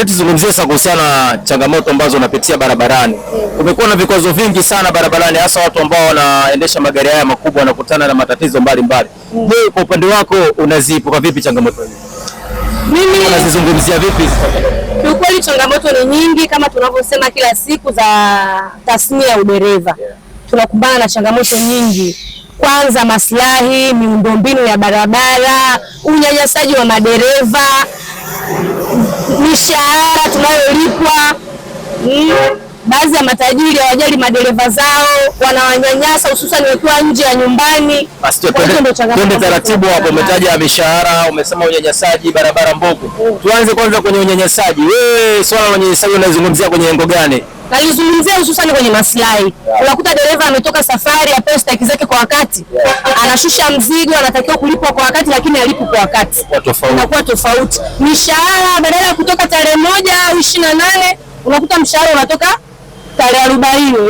tuzungumzie sasa kuhusiana na changamoto ambazo unapitia barabarani. Kumekuwa na vikwazo vingi sana barabarani, hasa watu ambao wanaendesha magari haya makubwa wanakutana na matatizo mbalimbali. Wewe kwa upande wako unazipuka vipi changamoto hizi? Mimi unazizungumzia vipi? Kiukweli changamoto ni nyingi kama tunavyosema kila siku za tasnia ya udereva. Tunakumbana na changamoto nyingi. Kwanza maslahi, miundombinu ya barabara, unyanyasaji wa madereva, mishahara tunayolipwa. Baadhi ya matajiri hawajali madereva zao, wanawanyanyasa hususan wakiwa nje ya nyumbani. Twende taratibu hapo, umetaja mishahara, umesema unyanyasaji, barabara mbovu. Tuanze kwanza kwenye unyanyasaji. Wewe swala la unyanyasaji unazungumzia kwenye lengo gani? Nalizungumzia hususan kwenye maslahi. Unakuta dereva ametoka safari, apewe staki zake kwa wakati. Anashusha mzigo, anatakiwa kulipwa kwa wakati lakini halipo kwa wakati. Inakuwa tofauti. Mishahara badala ya kutoka tarehe 1 au 28, unakuta mshahara unatoka tarehe 40.